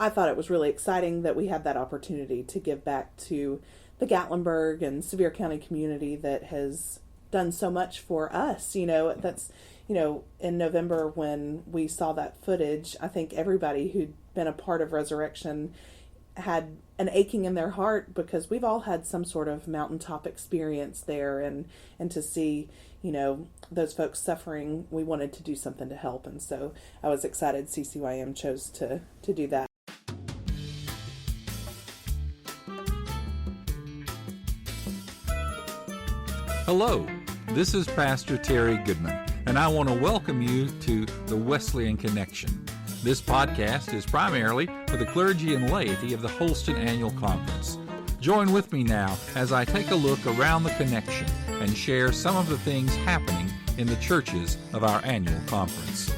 I thought it was really exciting that we had that opportunity to give back to the Gatlinburg and Sevier County community that has done so much for us. That's, in November when we saw that footage, I think everybody who'd been a part of Resurrection had an aching in their heart, because we've all had some sort of mountaintop experience there, and to see, those folks suffering, we wanted to do something to help. And so I was excited CCYM chose to do that. Hello, this is Pastor Terry Goodman, and I want to welcome you to the Wesleyan Connection. This podcast is primarily for the clergy and laity of the Holston Annual Conference. Join with me now as I take a look around the connection and share some of the things happening in the churches of our annual conference.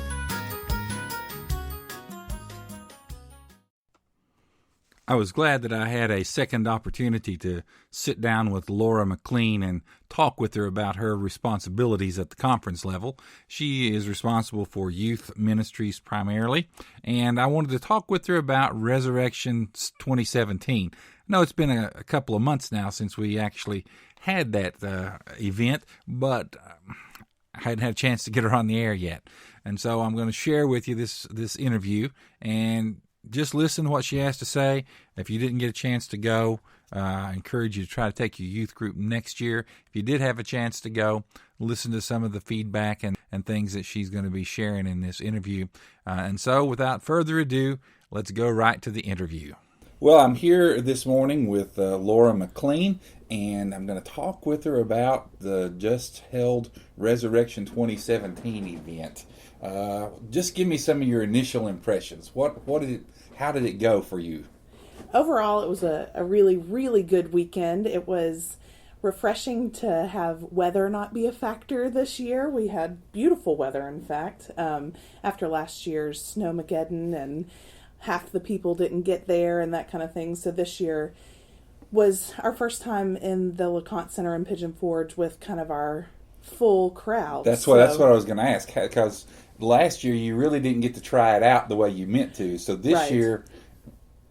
I was glad that I had a second opportunity to sit down with Laura McClean and talk with her about her responsibilities at the conference level. She is responsible for youth ministries primarily, and I wanted to talk with her about Resurrection 2017. I know it's been a couple of months now since we actually had that event, but I hadn't had a chance to get her on the air yet. And so I'm going to share with you this interview, and just listen to what she has to say. If you didn't get a chance to go, I encourage you to try to take your youth group next year. If you did have a chance to go, listen to some of the feedback and things that she's going to be sharing in this interview. And so, without further ado, let's go right to the interview. Well, I'm here this morning with Laura McClean, and I'm going to talk with her about the just held Resurrection 2017 event. Just give me some of your initial impressions. How did it go for you? Overall, it was a really, really good weekend. It was refreshing to have weather not be a factor this year. We had beautiful weather, in fact, after last year's Snowmageddon, and half the people didn't get there and that kind of thing. So this year was our first time in the LeConte Center in Pigeon Forge with kind of our full crowd. That's what I was going to ask, because last year you really didn't get to try it out the way you meant to. So this year,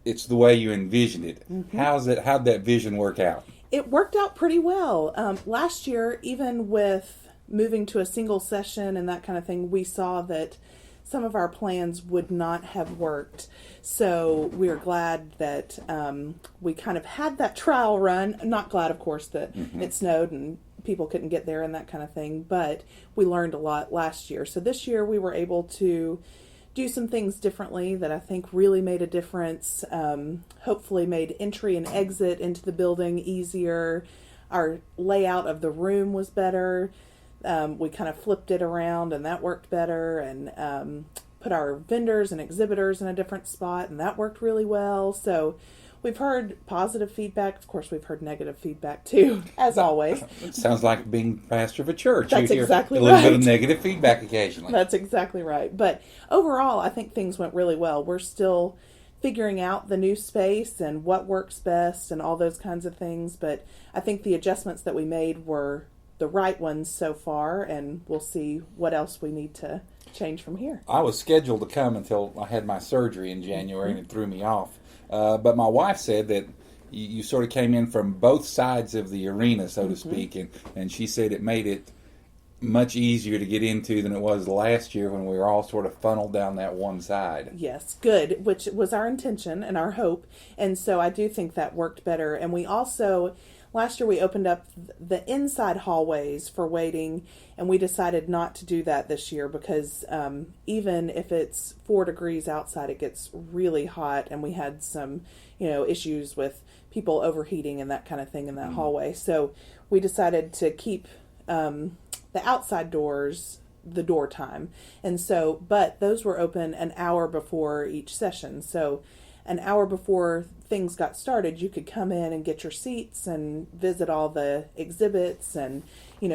it's the way you envisioned it. Mm-hmm. How'd that vision work out? It worked out pretty well. Last year, even with moving to a single session and that kind of thing, we saw that some of our plans would not have worked. So we are glad that we kind of had that trial run. Not glad, of course, that it snowed and people couldn't get there and that kind of thing, but we learned a lot last year. So this year we were able to do some things differently that I think really made a difference. Hopefully made entry and exit into the building easier. Our layout of the room was better. We kind of flipped it around and that worked better, and put our vendors and exhibitors in a different spot, and that worked really well. So we've heard positive feedback. Of course, we've heard negative feedback too, as always. It sounds like being pastor of a church. That's exactly right. A little bit of negative feedback occasionally. That's exactly right. But overall, I think things went really well. We're still figuring out the new space and what works best and all those kinds of things. But I think the adjustments that we made were the right ones so far, and we'll see what else we need to change from here. I was scheduled to come until I had my surgery in January, and it threw me off. But my wife said that you sort of came in from both sides of the arena, so to speak, and she said it made it much easier to get into than it was last year when we were all sort of funneled down that one side. Yes, good, which was our intention and our hope, and so I do think that worked better. And we also, last year we opened up the inside hallways for waiting, and we decided not to do that this year because even if it's 4 degrees outside, it gets really hot, and we had some, issues with people overheating and that kind of thing in that hallway. So we decided to keep the outside doors the door time. And so, but those were open an hour before each session. So an hour before things got started, you could come in and get your seats and visit all the exhibits and,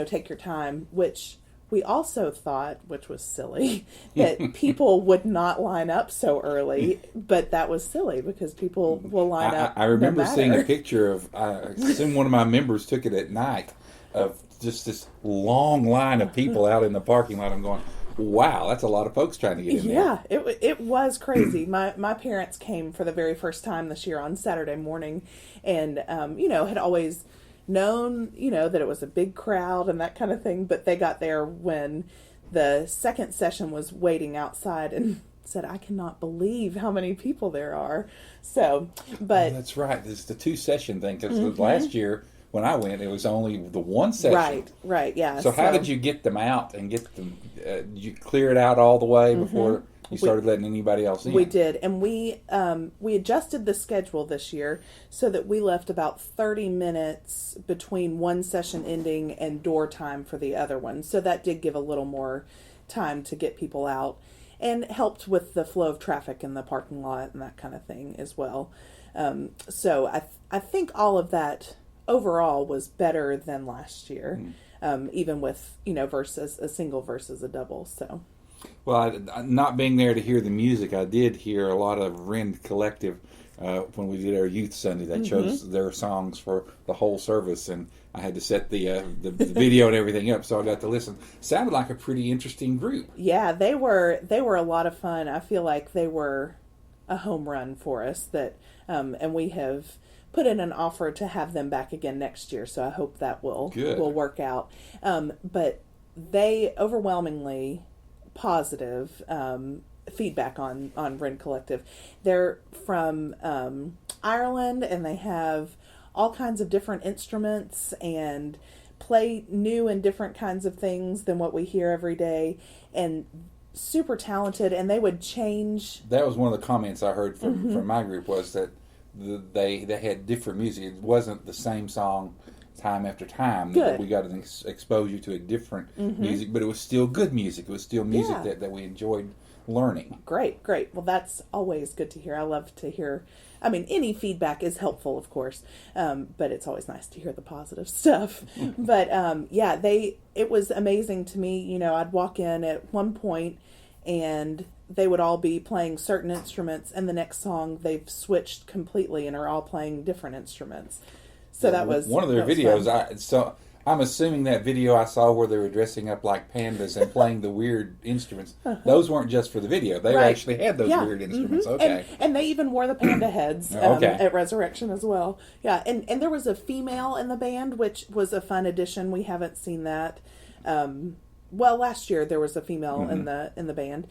take your time, which we also thought, which was silly, that people would not line up so early, but that was silly because people will line up. I remember seeing a picture of, I assume one of my members took it at night, of just this long line of people out in the parking lot. I'm going, Wow, that's a lot of folks trying to get in there. Yeah, it was crazy. My parents came for the very first time this year on Saturday morning, and had always known that it was a big crowd and that kind of thing. But they got there when the second session was waiting outside and said, "I cannot believe how many people there are." So, but that's right. It's the 2-session thing because last year when I went, it was only the 1 session. Right, yeah. So how did you get them out and get them? Did you clear it out all the way before you started letting anybody else in? We did, and we adjusted the schedule this year so that we left about 30 minutes between one session ending and door time for the other one. So that did give a little more time to get people out, and helped with the flow of traffic in the parking lot and that kind of thing as well. So I think all of that overall was better than last year, even with versus a single versus a double. So, well, not being there to hear the music, I did hear a lot of Rend Collective when we did our Youth Sunday. They chose their songs for the whole service, and I had to set the video and everything up, so I got to listen. Sounded like a pretty interesting group. Yeah, they were a lot of fun. I feel like they were a home run for us. And we have put in an offer to have them back again next year, so I hope that will work out. But they overwhelmingly positive feedback on Rend Collective. They're from Ireland, and they have all kinds of different instruments and play new and different kinds of things than what we hear every day, and super talented. And they would change. That was one of the comments I heard from my group, was that they had different music. It wasn't the same song time after time. Good. We got to expose you to a different music, but it was still good music. It was still music that we enjoyed learning. Great. Well, that's always good to hear. I love to hear. I mean, any feedback is helpful, of course, but it's always nice to hear the positive stuff. But it was amazing to me. I'd walk in at one point, and they would all be playing certain instruments, and the next song they've switched completely and are all playing different instruments. So that was one of their videos. I'm assuming that video I saw where they were dressing up like pandas and playing the weird instruments, those weren't just for the video. They actually had those weird instruments. Okay. And they even wore the panda heads at Resurrection as well. Yeah, and there was a female in the band, which was a fun addition. We haven't seen that. Last year there was a female in the band.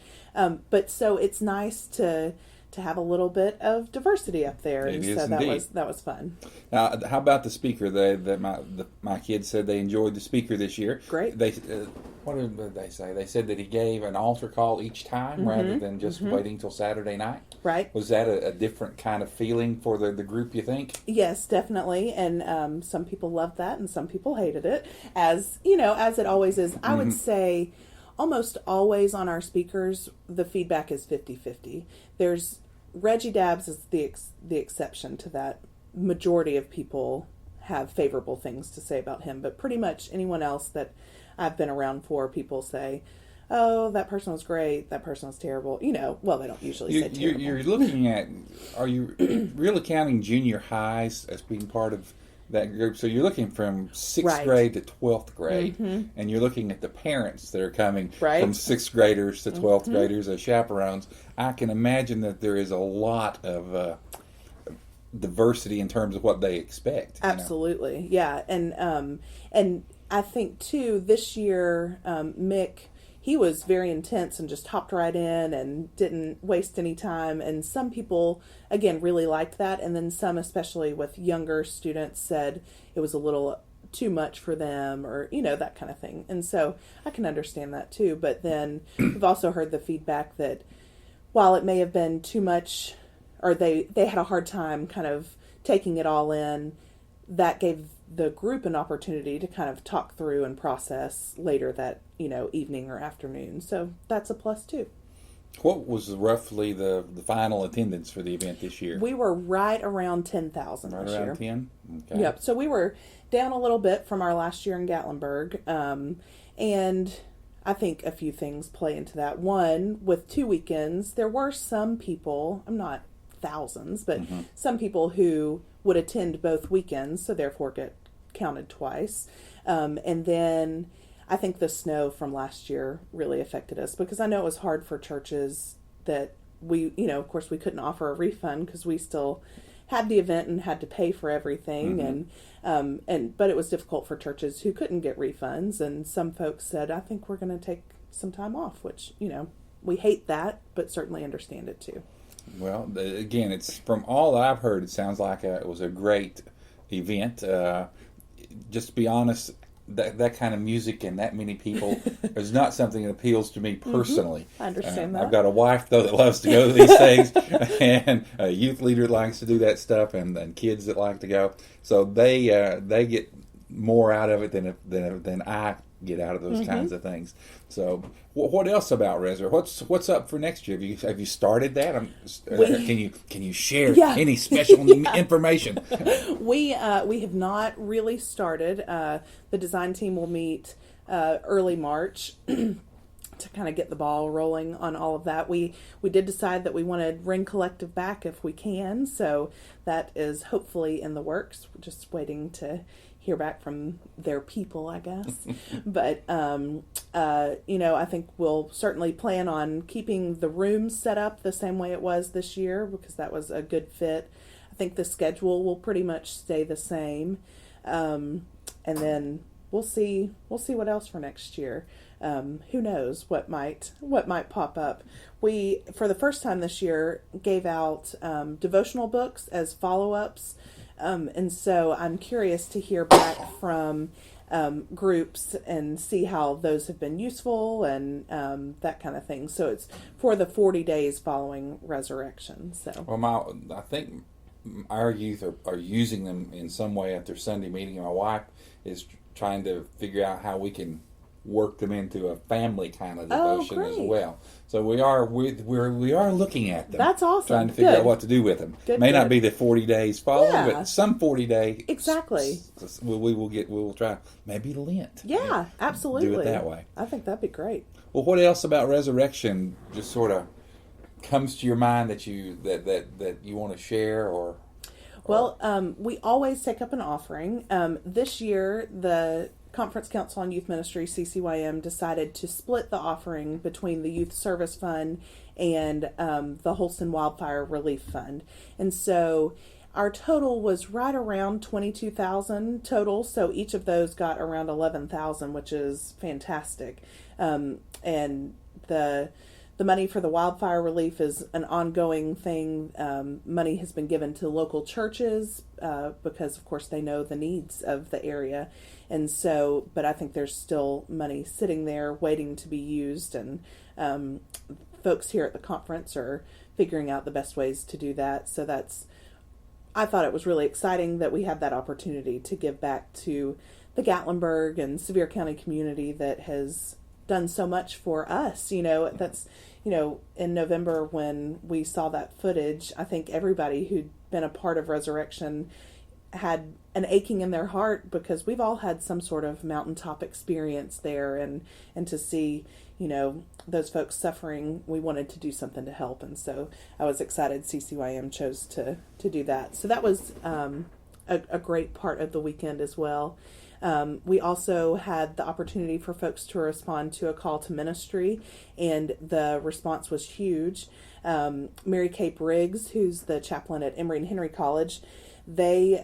But so it's nice to have a little bit of diversity up there, and so that was fun. Now, how about the speaker? My kids said they enjoyed the speaker this year. Great. What did they say? They said that he gave an altar call each time rather than just waiting till Saturday night. Right. Was that a different kind of feeling for the group, you think? Yes, definitely. And some people loved that, and some people hated it, as it always is. I would say almost always on our speakers, the feedback is 50-50. Reggie Dabbs is the exception to that. Majority of people have favorable things to say about him, but pretty much anyone else that I've been around for, people say, "Oh, that person was great, that person was terrible." They don't usually say terrible. You're looking at, are you really counting junior highs as being part of that group? So you're looking from 6th grade to 12th grade, and you're looking at the parents that are coming from 6th graders to 12th graders as chaperones. I can imagine that there is a lot of diversity in terms of what they expect. Absolutely, yeah, and I think too this year, Mick, he was very intense and just hopped right in and didn't waste any time. And some people, again, really liked that. And then some, especially with younger students, said it was a little too much for them, or, that kind of thing. And so I can understand that too. But then we've also heard the feedback that while it may have been too much, or they had a hard time kind of taking it all in, that gave the group an opportunity to kind of talk through and process later that evening or afternoon. So that's a plus too. What was roughly the final attendance for the event this year? We were right around 10,000 this year. Right around 10? Okay. Yep. So we were down a little bit from our last year in Gatlinburg. And I think a few things play into that. One, with 2 weekends, there were some people, I'm not thousands, but some people who would attend both weekends, so therefore get counted twice. And then I think the snow from last year really affected us, because I know it was hard for churches that we, of course we couldn't offer a refund because we still had the event and had to pay for everything. But it was difficult for churches who couldn't get refunds. And some folks said, I think we're going to take some time off, which, we hate that, but certainly understand it too. Well, again, it's from all that I've heard, it sounds like it was a great event. Just to be honest, that kind of music and that many people is not something that appeals to me personally. I understand that. I've got a wife, though, that loves to go to these things, and a youth leader that likes to do that stuff, and kids that like to go. So they get more out of it than I get out of those kinds of things. So, what else about Resurrection? What's up for next year? Have you started that? Can you share any special information? We have not really started. The design team will meet early March to kind of get the ball rolling on all of that. We did decide that we wanted Ring Collective back if we can, so that is hopefully in the works. We're just waiting to hear back from their people, I guess. But I think we'll certainly plan on keeping the room set up the same way it was this year, because that was a good fit. I think the schedule will pretty much stay the same, and then we'll see what else for next year. Who knows what might pop up. We, for the first time this year, gave out devotional books as follow-ups. And so I'm curious to hear back from groups and see how those have been useful and that kind of thing. So it's for the 40 days following resurrection. So I think our youth are using them in some way at their Sunday meeting. And my wife is trying to figure out how we can work them into a family kind of devotion as well. So we are looking at them. That's awesome. Trying to figure out what to do with them. May not be the 40 days following, but some 40 days. Exactly. We will try maybe Lent. Yeah, absolutely. Do it that way. I think that'd be great. Well, what else about resurrection just sort of comes to your mind that you want to share or? Well, we always take up an offering. This year, the Conference Council on Youth Ministries, CCYM, decided to split the offering between the Youth Service Fund and the Holston Wildfire Relief Fund. And so our total was right around $22,000 total. So each of those got around $11,000, which is fantastic. And the money for the wildfire relief is an ongoing thing. Money has been given to local churches because, of course, they know the needs of the area. And so, but I think there's still money sitting there waiting to be used. And folks here at the conference are figuring out the best ways to do that. So I thought it was really exciting that we had that opportunity to give back to the Gatlinburg and Sevier County community that has done so much for us. That's, in November when we saw that footage, I think everybody who'd been a part of Resurrection had an aching in their heart, because we've all had some sort of mountaintop experience there, and to see, those folks suffering, we wanted to do something to help. And so I was excited CCYM chose to do that. So that was a great part of the weekend as well. We also had the opportunity for folks to respond to a call to ministry, and the response was huge. Mary Kay Briggs, who's the chaplain at Emory and Henry College, they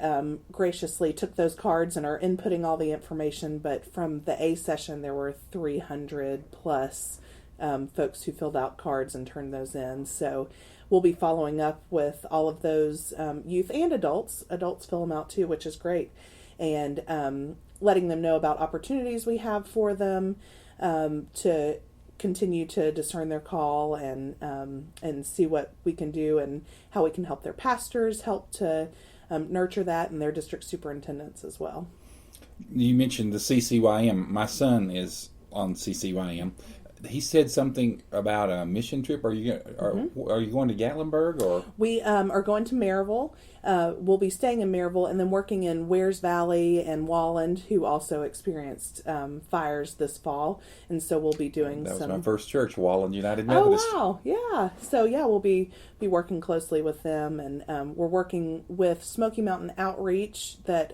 graciously took those cards and are inputting all the information, but from the A session there were 300 plus folks who filled out cards and turned those in. So we'll be following up with all of those youth and adults. Adults fill them out too, which is great. And letting them know about opportunities we have for them to continue to discern their call and see what we can do and how we can help their pastors help to nurture that, and their district superintendents as well. You mentioned the CCYM. My son is on CCYM. he said something about a mission trip. Are you going to Gatlinburg or? We are going to Maryville. We'll be staying in Maryville and then working in Wares Valley and Walland, who also experienced fires this fall, and so we'll be doing That was my first church, Walland United Methodist. Oh wow, yeah. So yeah, we'll be working closely with them, and we're working with Smoky Mountain Outreach that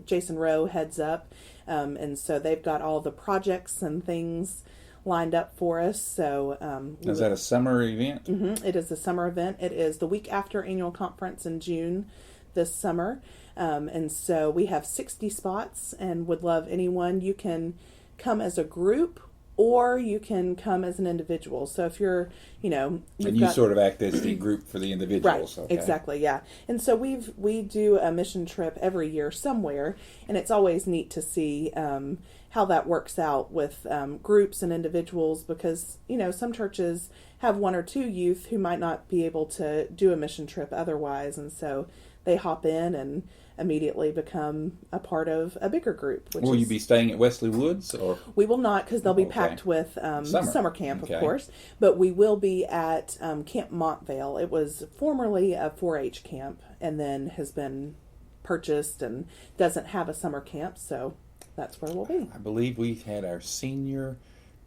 Jason Rowe heads up, and so they've got all the projects and things lined up for us. So is that a summer event? Mm-hmm. It is a summer event. It is the week after annual conference in June this summer, and so we have 60 spots and would love anyone. You can come as a group or you can come as an individual. So if you're, and you sort of act as the group for the individuals. Right, okay. Exactly, yeah. And so we do a mission trip every year somewhere, and it's always neat to see how that works out with groups and individuals, because, some churches have one or two youth who might not be able to do a mission trip otherwise, and so they hop in and immediately become a part of a bigger group. Will you be staying at Wesley Woods? Or we will not, because they'll be packed with summer camp, of course. But we will be at Camp Montvale. It was formerly a 4-H camp and then has been purchased and doesn't have a summer camp, so that's where we'll be. I believe we had our senior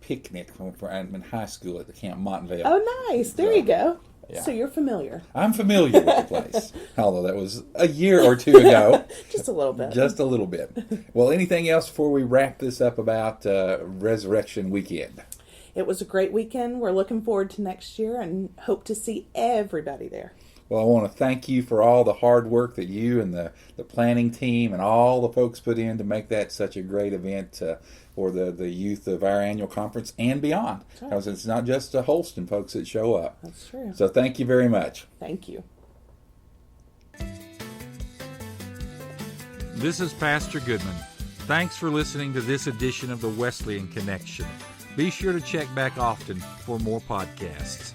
picnic when in high school at the Camp Montvale. Oh, nice. There you go. Yeah. So you're familiar. I'm familiar with the place, although that was a year or two ago. Just a little bit. Just a little bit. Well, anything else before we wrap this up about Resurrection Weekend? It was a great weekend. We're looking forward to next year and hope to see everybody there. Well, I want to thank you for all the hard work that you and the planning team and all the folks put in to make that such a great event for the youth of our annual conference and beyond. Right. Because it's not just the Holston folks that show up. That's true. So thank you very much. Thank you. This is Pastor Goodman. Thanks for listening to this edition of the Wesleyan Connection. Be sure to check back often for more podcasts.